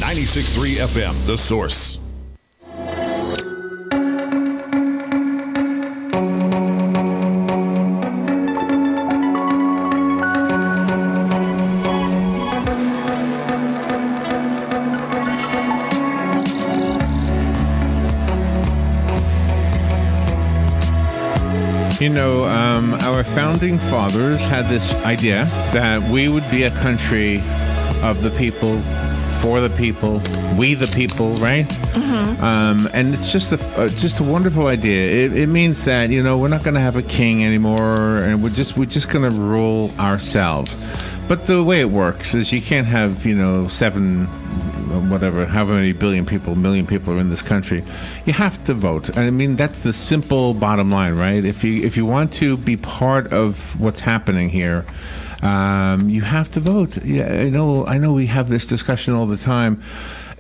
96.3 FM, The Source. You know, our founding fathers had this idea that we would be a country of the people, for the people, we the people, right? Mm-hmm. And it's just a wonderful idea. It means that, you know, we're not going to have a king anymore, and we're just going to rule ourselves. But the way it works is you can't have, you know, however many million people are in this country. You have to vote. I mean, that's the simple bottom line, right? If you want to be part of what's happening here, you have to vote. Yeah, I know we have this discussion all the time.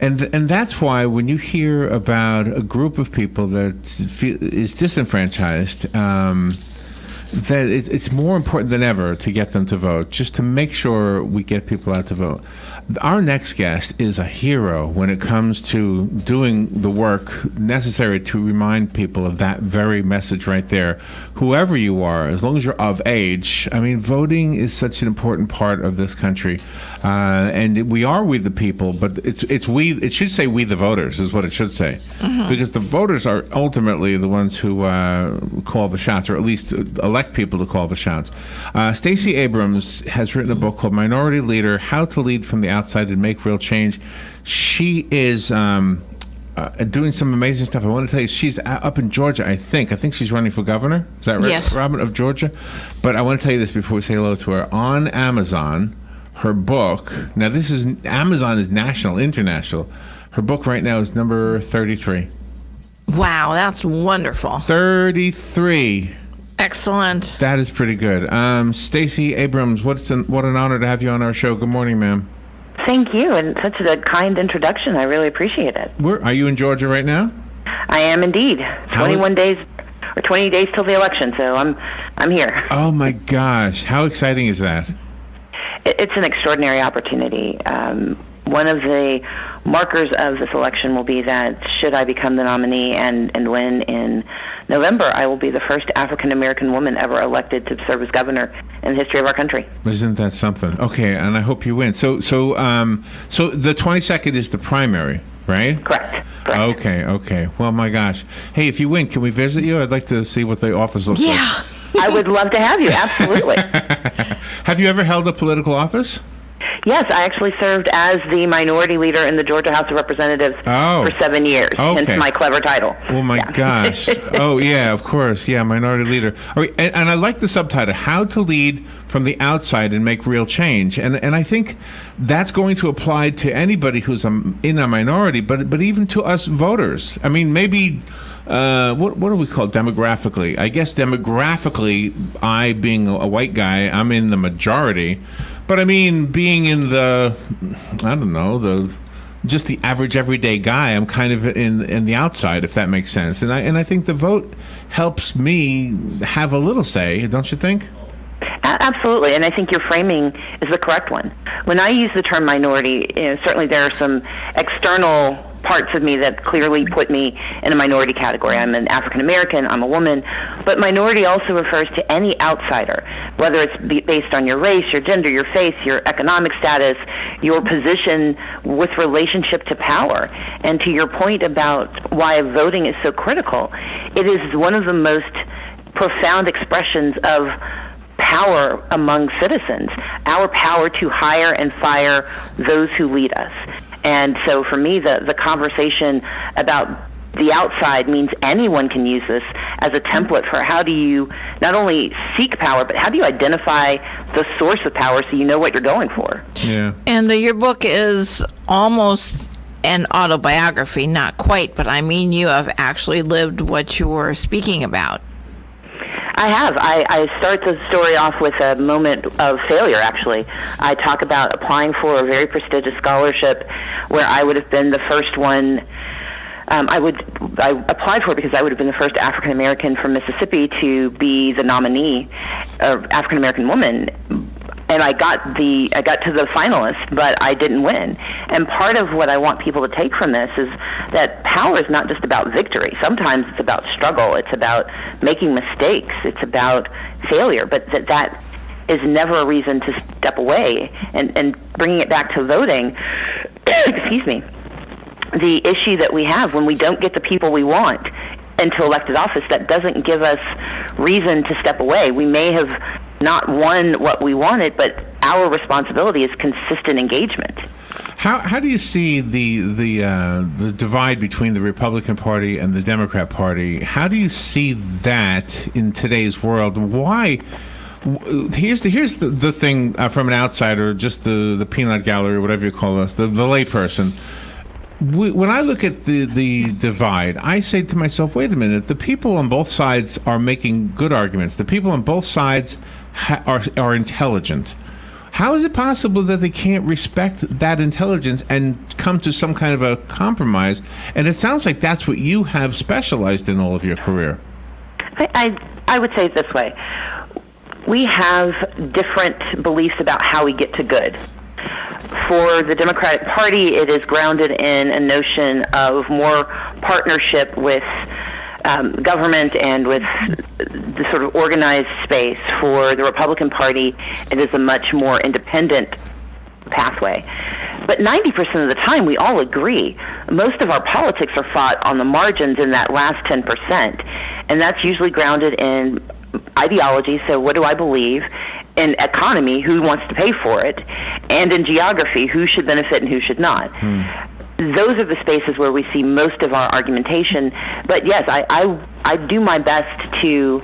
And that's why when you hear about a group of people that is disenfranchised, that it's more important than ever to get them to vote, just to make sure we get people out to vote. Our next guest is a hero when it comes to doing the work necessary to remind people of that very message right there. Whoever you are, as long as you're of age, I mean, voting is such an important part of this country. And we the people, but it should say we the voters is what it should say. Mm-hmm. Because the voters are ultimately the ones who call the shots, or at least elect people to call the shots. Stacey Abrams has written a book called Minority Leader, How to Lead from the Outside and Make Real Change. She is doing some amazing stuff. I want to tell you, she's up in Georgia, I think she's running for governor. Is that right, yes. Robin, of Georgia? But I want to tell you this before we say hello to her. On Amazon, her book, now Amazon is national, international. Her book right now is number 33. Wow, that's wonderful. 33. Excellent. That is pretty good. Stacey Abrams, what an honor to have you on our show. Good morning, ma'am. Thank you, and such a kind introduction. I really appreciate it. Are you in Georgia right now? I am indeed. 20 days till the election, so I'm here. Oh my gosh, how exciting is that? It's an extraordinary opportunity. One of the markers of this election will be that should I become the nominee and win in November, I will be the first African-American woman ever elected to serve as governor in the history of our country. Isn't that something? Okay, and I hope you win. So the 22nd is the primary, right? Correct. Okay. Well, my gosh. Hey, if you win, can we visit you? I'd like to see what the office looks like. Yeah. I would love to have you, absolutely. Have you ever held a political office? Yes, I actually served as the minority leader in the Georgia House of Representatives for 7 years, hence my clever title. Oh, my gosh. Oh, yeah, of course. Yeah, minority leader. And I like the subtitle, How to Lead from the Outside and Make Real Change. And I think that's going to apply to anybody who's in a minority, but even to us voters. I mean, maybe... what do we call it demographically? I guess demographically, I being a white guy, I'm in the majority. But I mean, being in just the average everyday guy, I'm kind of in the outside, if that makes sense. And I think the vote helps me have a little say, don't you think? Absolutely, and I think your framing is the correct one. When I use the term minority, certainly there are some external parts of me that clearly put me in a minority category. I'm an African American, I'm a woman, but minority also refers to any outsider, whether it's based on your race, your gender, your faith, your economic status, your position with relationship to power. And to your point about why voting is so critical, it is one of the most profound expressions of power among citizens, our power to hire and fire those who lead us. And so for me, the conversation about the outside means anyone can use this as a template for how do you not only seek power, but how do you identify the source of power so you know what you're going for. Yeah. And your book is almost an autobiography, not quite, but I mean you have actually lived what you were speaking about. I have. I start the story off with a moment of failure, actually. I talk about applying for a very prestigious scholarship where I would have been the first one. I applied for it because I would have been the first African-American from Mississippi to be the nominee, or African-American woman. and I got to the finalist, but I didn't win. And part of what I want people to take from this is that power is not just about victory. Sometimes it's about struggle. It's about making mistakes. It's about failure. But that is never a reason to step away. And bringing it back to voting, excuse me, the issue that we have when we don't get the people we want into elected office, that doesn't give us reason to step away. We may have not won what we wanted, but our responsibility is consistent engagement. How do you see the divide between the Republican Party and the Democrat Party? How do you see that in today's world? Why? Here's the thing from an outsider, just the peanut gallery, whatever you call us, the layperson. When I look at the divide, I say to myself, wait a minute, the people on both sides are making good arguments. The people on both sides are intelligent. How is it possible that they can't respect that intelligence and come to some kind of a compromise? And it sounds like that's what you have specialized in all of your career. I would say it this way. We have different beliefs about how we get to good. For the Democratic Party, it is grounded in a notion of more partnership with government and with the sort of organized space. For the Republican Party, it is a much more independent pathway. But 90% of the time, we all agree. Most of our politics are fought on the margins in that last 10%, and that's usually grounded in ideology. So what do I believe? In economy, who wants to pay for it? And in geography, who should benefit and who should not? Those are the spaces where we see most of our argumentation. But yes, I do my best to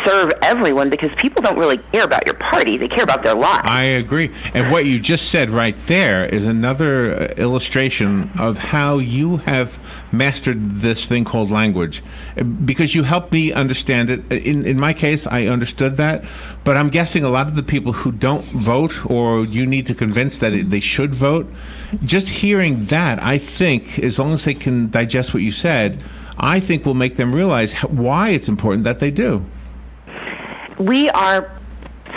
serve everyone, because people don't really care about your party. They care about their lives. I agree. And what you just said right there is another illustration of how you have mastered this thing called language, because you helped me understand it. In my case, I understood that, but I'm guessing a lot of the people who don't vote, or you need to convince that they should vote, just hearing that, I think, as long as they can digest what you said, I think will make them realize why it's important that they do. We are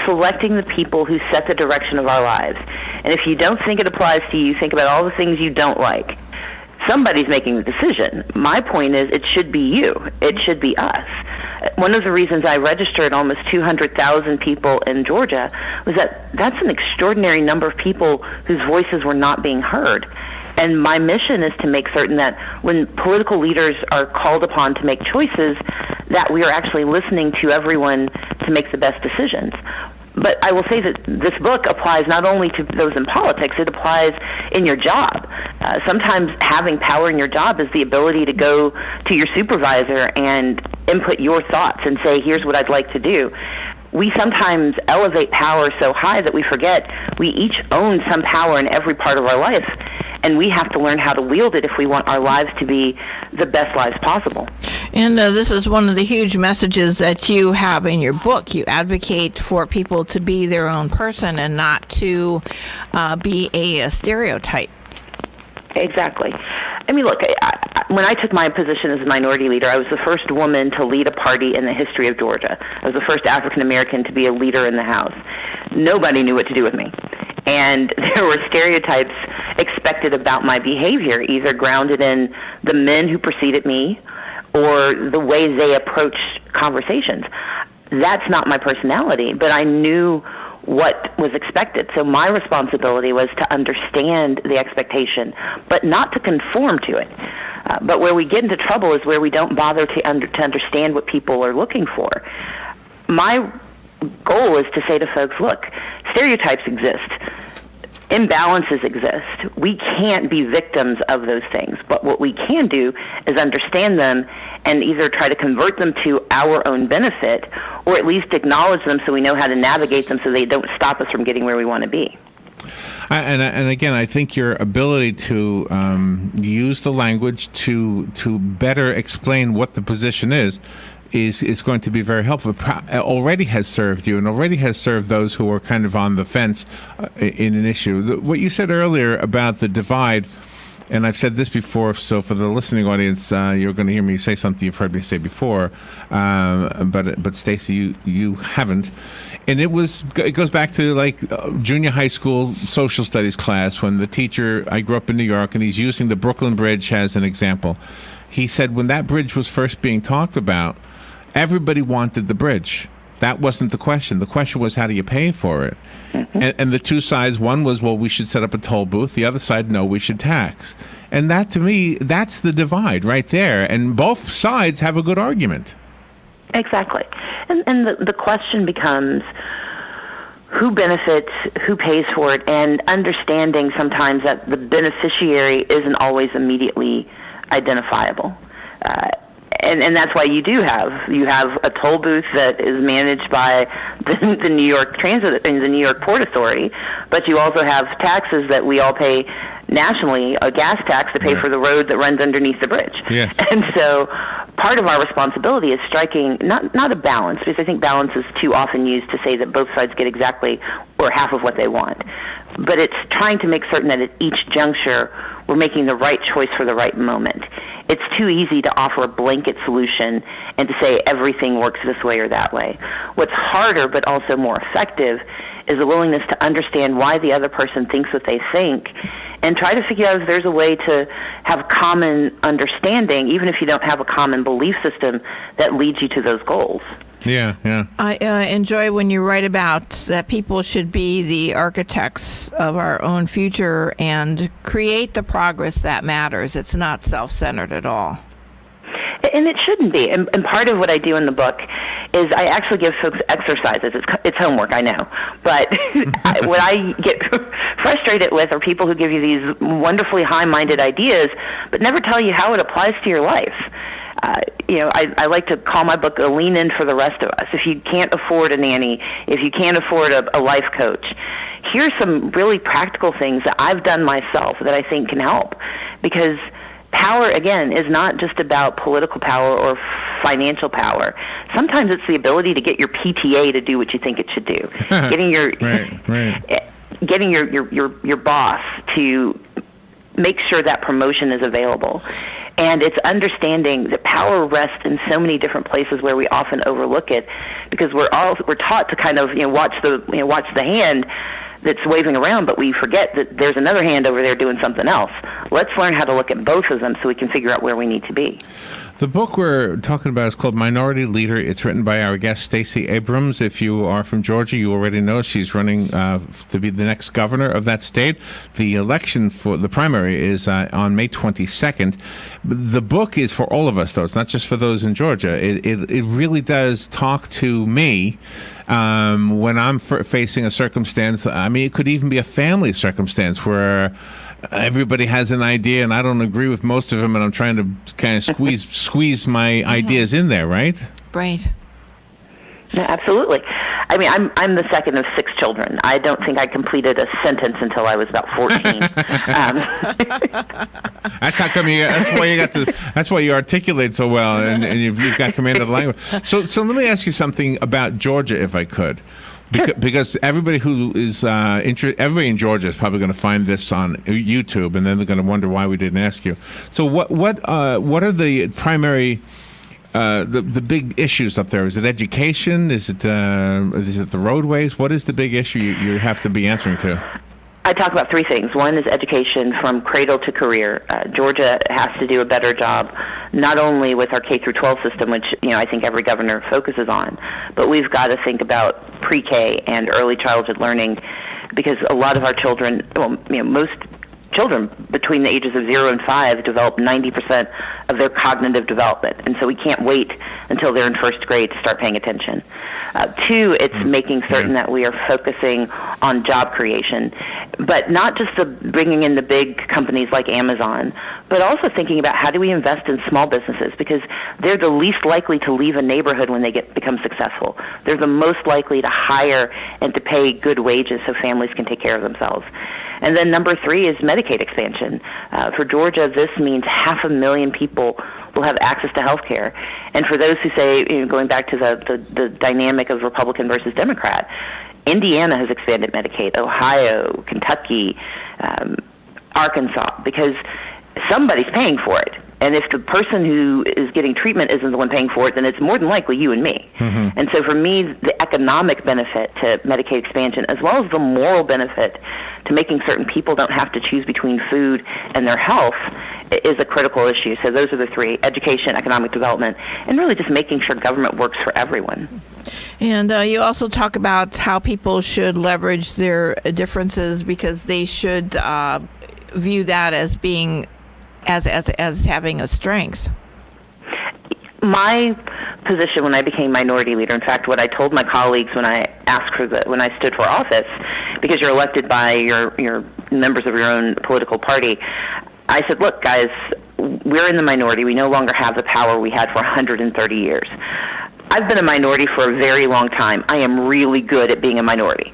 selecting the people who set the direction of our lives. And if you don't think it applies to you, think about all the things you don't like. Somebody's making the decision. My point is, it should be you. It should be us. One of the reasons I registered almost 200,000 people in Georgia was that that's an extraordinary number of people whose voices were not being heard. And my mission is to make certain that when political leaders are called upon to make choices, that we are actually listening to everyone to make the best decisions. But I will say that this book applies not only to those in politics, it applies in your job. Sometimes having power in your job is the ability to go to your supervisor and input your thoughts and say, here's what I'd like to do. We sometimes elevate power so high that we forget we each own some power in every part of our life, and we have to learn how to wield it if we want our lives to be the best lives possible. And this is one of the huge messages that you have in your book. You advocate for people to be their own person and not to be a stereotype. Exactly. I mean, look, when I took my position as a minority leader, I was the first woman to lead a party in the history of Georgia. I was the first African American to be a leader in the House. Nobody knew what to do with me. And there were stereotypes expected about my behavior, either grounded in the men who preceded me or the way they approached conversations. That's not my personality, but I knew what was expected. So my responsibility was to understand the expectation, but not to conform to it. But where we get into trouble is where we don't bother to understand what people are looking for. My goal is to say to folks, look, stereotypes exist. Imbalances exist. We can't be victims of those things, but what we can do is understand them and either try to convert them to our own benefit, or at least acknowledge them so we know how to navigate them so they don't stop us from getting where we want to be. And again, I think your ability to use the language to better explain what the position is going to be very helpful. Already has served you, and already has served those who are kind of on the fence in an issue. What you said earlier about the divide, and I've said this before, so for the listening audience, you're going to hear me say something you've heard me say before, but Stacey, you haven't, And it goes back to like junior high school social studies class when the teacher, I grew up in New York, and he's using the Brooklyn Bridge as an example. He said when that bridge was first being talked about, everybody wanted the bridge. That wasn't the question. The question was, how do you pay for it? And the two sides, one was, well, we should set up a toll booth. The other side, no, we should tax. And that, to me, that's the divide right there. And both sides have a good argument. Exactly. And the question becomes who benefits, who pays for it, and understanding sometimes that the beneficiary isn't always immediately identifiable. And that's why you have a toll booth that is managed by the New York Transit and the New York Port Authority, but you also have taxes that we all pay nationally, a gas tax to pay for the road that runs underneath the bridge. Yes. And so part of our responsibility is striking not a balance, because I think balance is too often used to say that both sides get exactly or half of what they want. But it's trying to make certain that at each juncture we're making the right choice for the right moment. It's too easy to offer a blanket solution and to say everything works this way or that way. What's harder but also more effective is the willingness to understand why the other person thinks what they think and try to figure out if there's a way to have common understanding, even if you don't have a common belief system that leads you to those goals. Yeah, yeah. I enjoy when you write about that people should be the architects of our own future and create the progress that matters. It's not self-centered at all. And it shouldn't be. And part of what I do in the book is I actually give folks exercises. It's homework, I know. But what I get frustrated with are people who give you these wonderfully high-minded ideas but never tell you how it applies to your life. I like to call my book a lean in for the rest of us. If you can't afford a nanny, if you can't afford a life coach, here's some really practical things that I've done myself that I think can help. Because power, again, is not just about political power or financial power. Sometimes it's the ability to get your PTA to do what you think it should do. Getting your getting your boss to make sure that promotion is available. And it's understanding that power rests in so many different places where we often overlook it, because we're taught to kind of watch the hand that's waving around, but we forget that there's another hand over there doing something else. Let's learn how to look at both of them so we can figure out where we need to be. The book we're talking about is called Minority Leader. It's written by our guest, Stacey Abrams. If you are from Georgia, you already know she's running to be the next governor of that state. The election for the primary is on May 22nd. The book is for all of us, though. It's not just for those in Georgia. It really does talk to me when I'm facing a circumstance. I mean, it could even be a family circumstance where everybody has an idea and I don't agree with most of them, and I'm trying to kind of squeeze my ideas in there, right? Right. No, absolutely. I mean, I'm the second of 6 children. I don't think I completed a sentence until I was about 14. That's how come that's why you articulate so well, and you've got command of the language. So let me ask you something about Georgia, if I could. Because everybody who is everybody in Georgia is probably going to find this on YouTube, and then they're going to wonder why we didn't ask you. So what are the primary the big issues up there? Is it education? Is it the roadways? What is the big issue you have to be answering to? I talk about 3 things. One is education from cradle to career. Georgia has to do a better job, not only with our K through 12 system, which I think every governor focuses on, but we've got to think about pre-K and early childhood learning, because a lot of our children, most children between the ages of 0 and 5 develop 90% of their cognitive development, and so we can't wait until they're in first grade to start paying attention. 2, it's making certain that we are focusing on job creation, but not just bringing in the big companies like Amazon, but also thinking about how do we invest in small businesses, because they're the least likely to leave a neighborhood when they become successful. They're the most likely to hire and to pay good wages so families can take care of themselves. And then number 3 is Medicaid expansion. For Georgia, this means 500,000 people will have access to health care. And for those who say, going back to the dynamic of Republican versus Democrat, Indiana has expanded Medicaid, Ohio, Kentucky, Arkansas, because somebody's paying for it. And if the person who is getting treatment isn't the one paying for it, then it's more than likely you and me. Mm-hmm. And so for me, the economic benefit to Medicaid expansion, as well as the moral benefit to making certain people don't have to choose between food and their health, is a critical issue. So those are the three: education, economic development, and really just making sure government works for everyone. And you also talk about how people should leverage their differences, because they should view that as being as having a strength. My position when I became minority leader, in fact, what I told my colleagues when I stood for office, because you're elected by your members of your own political party, I said, look, guys, we're in the minority. We no longer have the power we had for 130 years. I've been a minority for a very long time. I am really good at being a minority.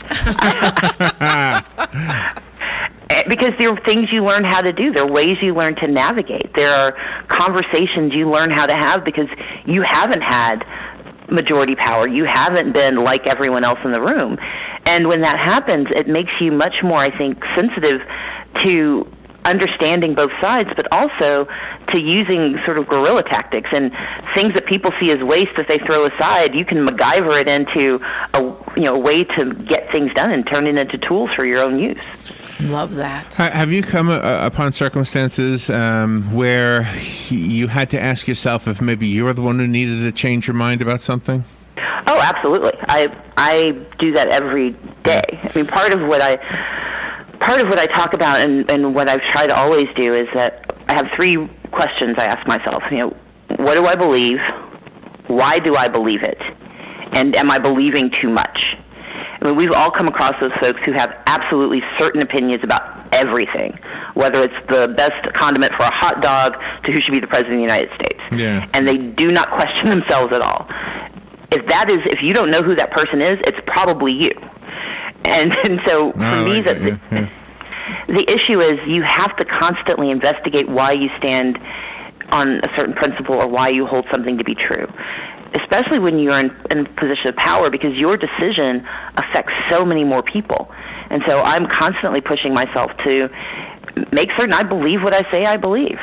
Because there are things you learn how to do. There are ways you learn to navigate. There are conversations you learn how to have because you haven't had majority power. You haven't been like everyone else in the room. And when that happens, it makes you much more, I think, sensitive to understanding both sides, but also to using sort of guerrilla tactics and things that people see as waste that they throw aside. You can MacGyver it into a way to get things done and turn it into tools for your own use. Love that. Have you come upon circumstances where you had to ask yourself if maybe you're the one who needed to change your mind about something? Oh, absolutely. I do that every day. I mean, part of what I talk about and what I've tried to always do is that I have three questions I ask myself. What do I believe? Why do I believe it? And am I believing too much? I mean, we've all come across those folks who have absolutely certain opinions about everything, whether it's the best condiment for a hot dog to who should be the president of the United States. Yeah. And they do not question themselves at all. If you don't know who that person is, it's probably you. And so for me, the issue is you have to constantly investigate why you stand on a certain principle or why you hold something to be true, especially when you're in a position of power, because your decision affects so many more people. And so I'm constantly pushing myself to make certain I believe what I say I believe.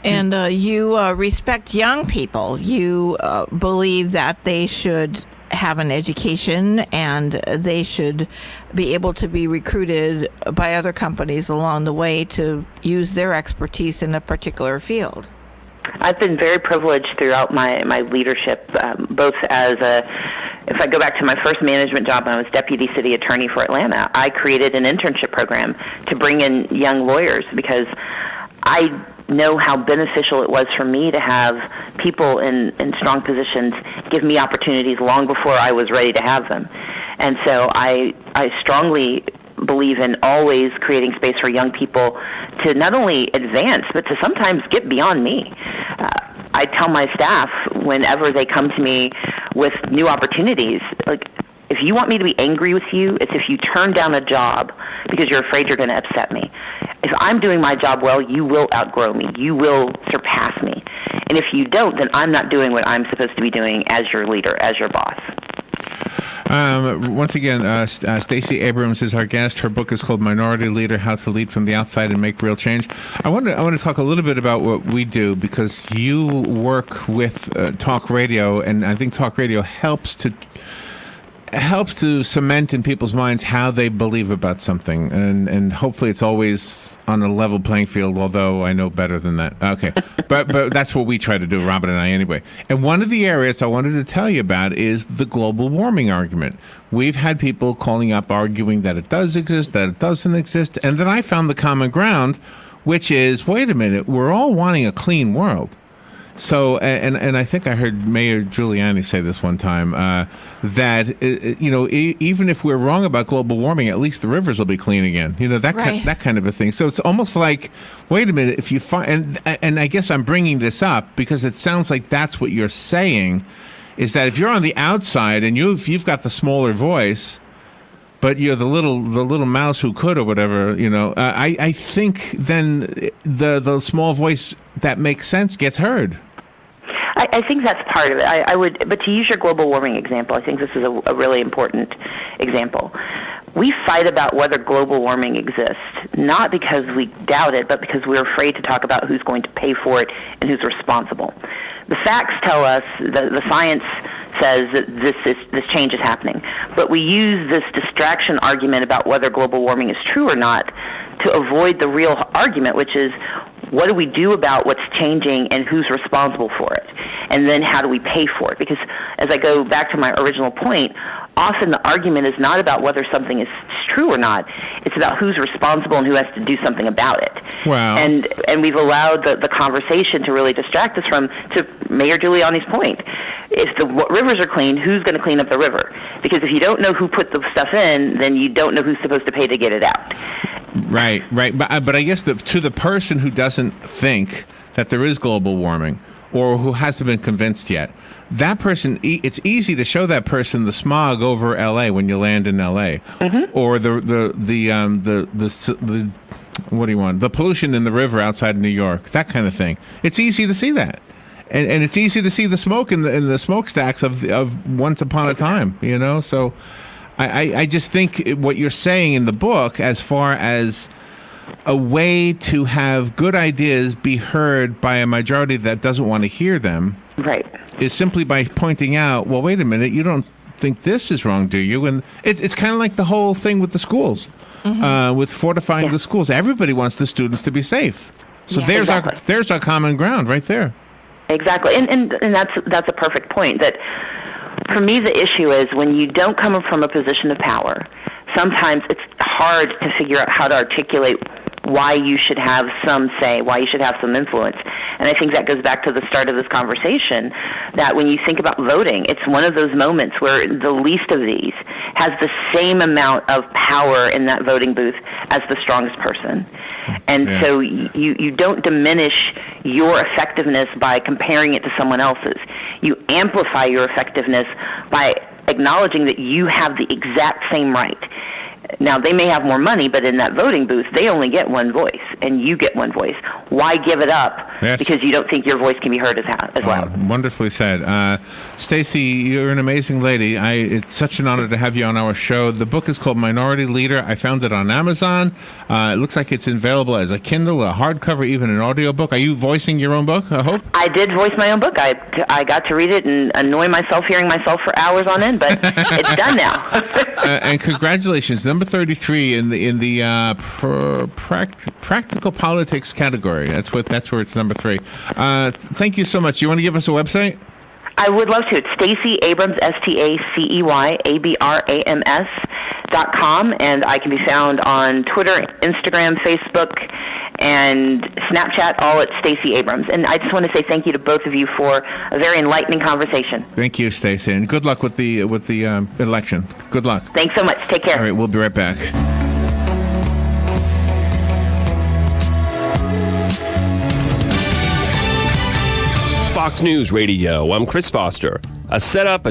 And you respect young people. You believe that they should have an education and they should be able to be recruited by other companies along the way to use their expertise in a particular field. I've been very privileged throughout my leadership, both as if I go back to my first management job when I was deputy city attorney for Atlanta, I created an internship program to bring in young lawyers because I know how beneficial it was for me to have people in strong positions give me opportunities long before I was ready to have them. And so I strongly believe in always creating space for young people to not only advance, but to sometimes get beyond me. I tell my staff whenever they come to me with new opportunities, like, if you want me to be angry with you, it's if you turn down a job because you're afraid you're going to upset me. If I'm doing my job well, you will outgrow me. You will surpass me. And if you don't, then I'm not doing what I'm supposed to be doing as your leader, as your boss. Once again, Stacey Abrams is our guest. Her book is called Minority Leader: How to Lead from the Outside and Make Real Change. I want to talk a little bit about what we do, because you work with talk radio, and I think talk radio helps to cement in people's minds how they believe about something, and hopefully it's always on a level playing field, although I know better than that. Okay. But that's what we try to do, Robin and I, anyway. And one of the areas I wanted to tell you about is the global warming argument. We've had people calling up arguing that it does exist, that it doesn't exist, and then I found the common ground, which is, wait a minute, we're all wanting a clean world. So, and I think I heard Mayor Giuliani say this one time, that, even if we're wrong about global warming, at least the rivers will be clean again. That kind of a thing. So it's almost like, wait a minute, if you find, and I guess I'm bringing this up because it sounds like that's what you're saying, is that if you're on the outside and you've got the smaller voice, but you're the little mouse who could, or whatever, I think then the small voice that makes sense gets heard. I think that's part of it. But to use your global warming example, I think this is a really important example. We fight about whether global warming exists, not because we doubt it, but because we're afraid to talk about who's going to pay for it and who's responsible. The facts tell us, the science says that this change is happening. But we use this distraction argument about whether global warming is true or not to avoid the real argument, which is, what do we do about what's changing and who's responsible for it? And then how do we pay for it? Because as I go back to my original point, often the argument is not about whether something is true or not. It's about who's responsible and who has to do something about it. Wow. And we've allowed the conversation to really distract us from, to Mayor Giuliani's point, if the rivers are clean, who's going to clean up the river? Because if you don't know who put the stuff in, then you don't know who's supposed to pay to get it out. Right. But I guess to the person who doesn't think that there is global warming, or who hasn't been convinced yet, that person, it's easy to show that person the smog over LA when you land in LA, or the what do you want? The pollution in the river outside of New York, that kind of thing. It's easy to see that, and it's easy to see the smoke in the smokestacks of Once Upon a Time. So I just think what you're saying in the book, as far as a way to have good ideas be heard by a majority that doesn't want to hear them, right, is simply by pointing out, well, wait a minute, you don't think this is wrong, do you? And it's kind of like the whole thing with the schools, with fortifying the schools. Everybody wants the students to be safe. So there's our common ground right there. Exactly, and that's a perfect point. That for me, the issue is when you don't come from a position of power, sometimes it's hard to figure out how to articulate why you should have some say, why you should have some influence. And I think that goes back to the start of this conversation, that when you think about voting, it's one of those moments where the least of these has the same amount of power in that voting booth as the strongest person. And so you don't diminish your effectiveness by comparing it to someone else's. You amplify your effectiveness by acknowledging that you have the exact same right. Now, they may have more money, but in that voting booth, they only get one voice, and you get one voice. Why give it up because you don't think your voice can be heard as loud? Wonderfully said. Stacey, you're an amazing lady. It's such an honor to have you on our show. The book is called Minority Leader. I found it on Amazon. It looks like it's available as a Kindle, a hardcover, even an audiobook. Are you voicing your own book, I hope? I did voice my own book. I got to read it and annoy myself hearing myself for hours on end, but it's done now. And congratulations. Number 33 in the practical politics category. That's where it's number 3. Thank you so much. You want to give us a website? I would love to. It's Stacey Abrams, StaceyAbrams.com, and I can be found on Twitter, Instagram, Facebook, and Snapchat, all at Stacey Abrams. And I just want to say thank you to both of you for a very enlightening conversation. Thank you, Stacey, and good luck with the election. Good luck. Thanks so much. Take care. All right, we'll be right back. Fox News Radio. I'm Chris Foster. A setup,